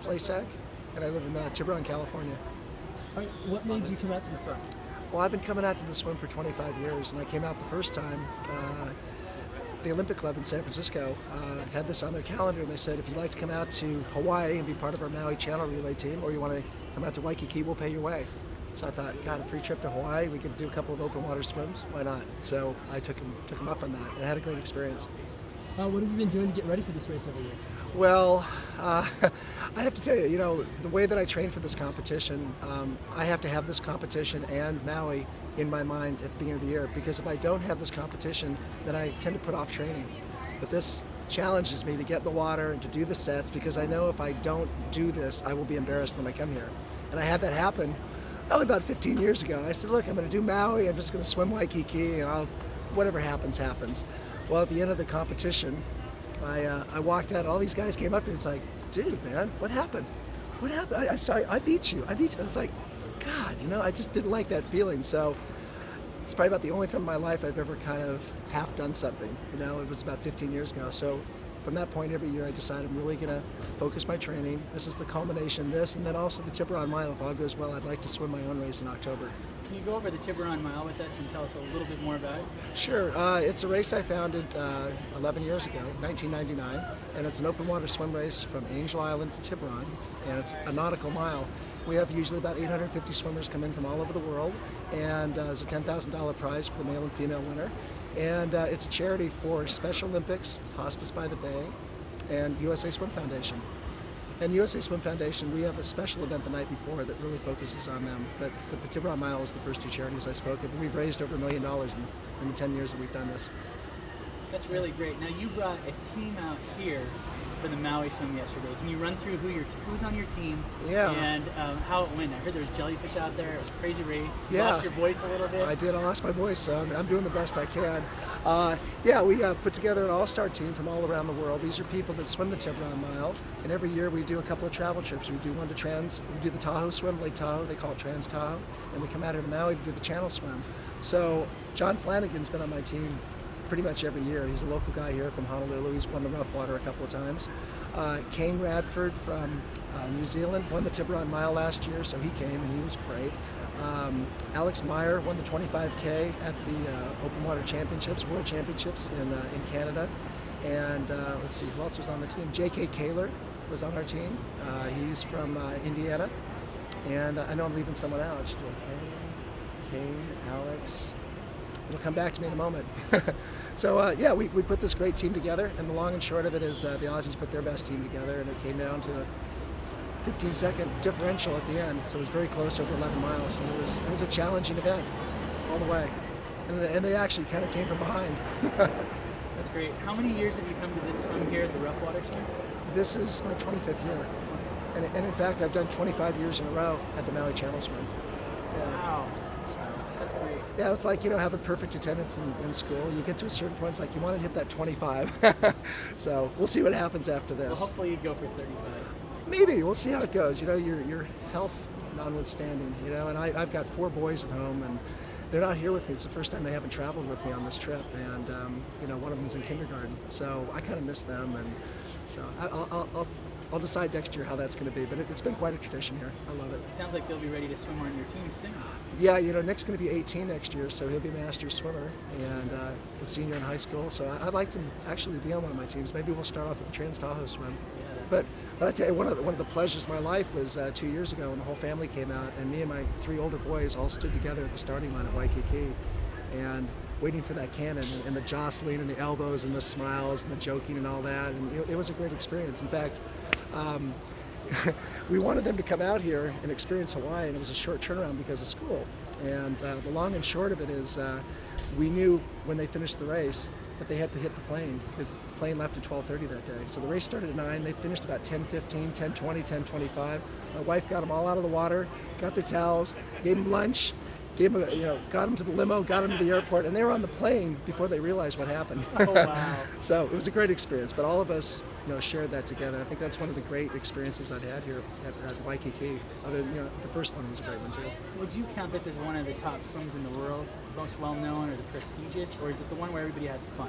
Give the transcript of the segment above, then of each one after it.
Placak, and I live in Tiburon, California. All right, what made you come out to the swim? Well, I've been coming out to the swim for 25 years, and I came out the first time. The Olympic Club in San Francisco had this on their calendar, and they said, if you'd like to come out to Hawaii and be part of our Maui Channel relay team, or you want to come out to Waikiki, we'll pay your way. So I thought, God, a free trip to Hawaii, we could do a couple of open water swims, why not? So I took him up on that, and I had a great experience. What have you been doing to get ready for this race every year? Well, I have to tell you, the way that I train for this competition, I have to have this competition and Maui in my mind at the beginning of the year, because if I don't have this competition, then I tend to put off training. But this challenges me to get in the water and to do the sets, because I know if I don't do this, I will be embarrassed when I come here. And I had that happen only about 15 years ago. I said, look, I'm going to do Maui, I'm just going to swim Waikiki, and whatever happens, happens. Well, at the end of the competition, I walked out, and all these guys came up to me, and it's like, dude, man, what happened? What happened? I beat you. And it's like, God, I just didn't like that feeling. So it's probably about the only time in my life I've ever kind of half done something. It was about 15 years ago. So from that point, every year I decided I'm really going to focus my training. This is the culmination of this, and then also the Tiburon Mile. If all goes well, I'd like to swim my own race in October. Can you go over the Tiburon Mile with us and tell us a little bit more about it? Sure. It's a race I founded 11 years ago, 1999, and it's an open water swim race from Angel Island to Tiburon, and it's a nautical mile. We have usually about 850 swimmers come in from all over the world, and there's a $10,000 prize for the male and female winner. And it's a charity for Special Olympics, Hospice by the Bay, and USA Swim Foundation. And USA Swim Foundation, we have a special event the night before that really focuses on them. But the Tiburon Mile is the first two charities I spoke of. And we've raised over $1 million in the 10 years that we've done this. That's really great. Now, you brought a team out here for the Maui swim yesterday. Can you run through who's on your team? Yeah. And how it went? I heard there was jellyfish out there. It was a crazy race. You Yeah. lost your voice a little bit. I did. I lost my voice, so I'm doing the best I can. We put together an all-star team from all around the world. These are people that swim the Tiburon Mile, and every year we do a couple of travel trips. We do one to we do the Tahoe swim, Lake Tahoe. They call it Trans Tahoe, and we come out here to Maui to do the Channel swim. So John Flanagan's been on my team pretty much every year. He's a local guy here from Honolulu. He's won the rough water a couple of times. Kane Radford from New Zealand won the Tiburon Mile last year, so he came and he was great. Alex Meyer won the 25K at the Open Water Championships, World Championships in Canada. And let's see, who else was on the team? J.K. Kaler was on our team. He's from Indiana. And I know I'm leaving someone out. Kane, Alex. It'll come back to me in a moment. So we put this great team together, and the long and short of it is the Aussies put their best team together, and it came down to a 15-second differential at the end, so it was very close over 11 miles. And it was a challenging event all the way, and they actually kind of came from behind. That's great. How many years have you come to this swim here at the Rough Water Swim? This is my 25th year, and in fact I've done 25 years in a row at the Maui Channel swim. Yeah. Wow. So that's great. Yeah, it's like, having perfect attendance in school. You get to a certain point, it's like you want to hit that 25. So we'll see what happens after this. Well, hopefully you go for 35. Maybe. We'll see how it goes. Your health notwithstanding, and I've got 4 boys at home, and they're not here with me. It's the first time they haven't traveled with me on this trip, and one of them's in kindergarten, so I kind of miss them, and so I'll decide next year how that's going to be, but it's been quite a tradition here. I love it. It sounds like they'll be ready to swim on your team soon. Yeah, Nick's going to be 18 next year, so he'll be a master swimmer and a senior in high school. So I'd like to actually be on one of my teams. Maybe we'll start off with the Trans Tahoe swim. Yeah, But I tell you, one of the pleasures of my life was 2 years ago when the whole family came out, and me and my 3 older boys all stood together at the starting line at Waikiki, and waiting for that cannon, and the jostling and the elbows and the smiles and the joking and all that, and it was a great experience. In fact, we wanted them to come out here and experience Hawaii, and it was a short turnaround because of school. And the long and short of it is we knew when they finished the race that they had to hit the plane, because the plane left at 12:30 that day. So the race started at 9. They finished about 10:15, 10:20, 10:25. My wife got them all out of the water, got their towels, gave them lunch, got them to the limo, got them to the airport, and they were on the plane before they realized what happened. Oh, wow. So it was a great experience, but all of us, shared that together. I think that's one of the great experiences I've had here at Waikiki. The first one was a great one too. So would you count this as one of the top swims in the world, most well-known or the prestigious, or is it the one where everybody has fun?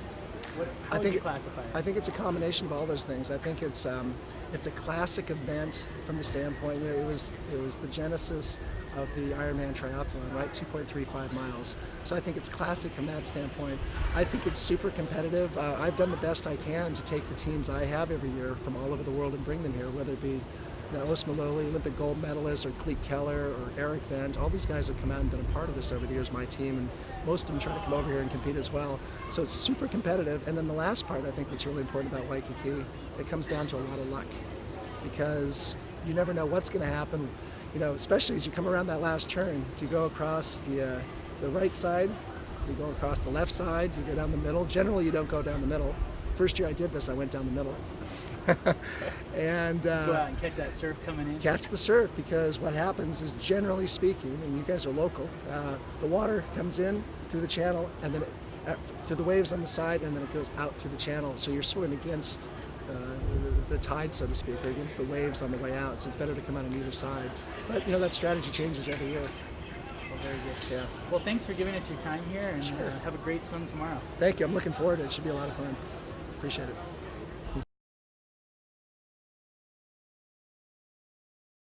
How would you classify it? I think it's a combination of all those things. I think it's a classic event from the standpoint that it was the genesis of the Ironman triathlon, right? 2.35 miles. So I think it's classic from that standpoint. I think it's super competitive. I've done the best I can to take the teams I have every year from all over the world and bring them here, whether it be Os Maloli, Olympic gold medalist, or Cleet Keller, or Eric Vent. All these guys have come out and been a part of this over the years, my team, and most of them try to come over here and compete as well. So it's super competitive. And then the last part I think that's really important about Waikiki, it comes down to a lot of luck, because you never know what's going to happen, especially as you come around that last turn. Do you go across the right side? Do you go across the left side? Do you go down the middle? Generally, you don't go down the middle. First year I did this, I went down the middle. And Go out and catch that surf coming in. catch the surf, because what happens is, generally speaking, and you guys are local, the water comes in through the channel and then through the waves on the side, and then it goes out through the channel. So you're swimming against the tide, so to speak, or against the waves on the way out. So it's better to come out on either side. But that strategy changes every year. Well, very good. Yeah. Well, thanks for giving us your time here, and Sure. have a great swim tomorrow. Thank you. I'm looking forward to it. It should be a lot of fun. Appreciate it.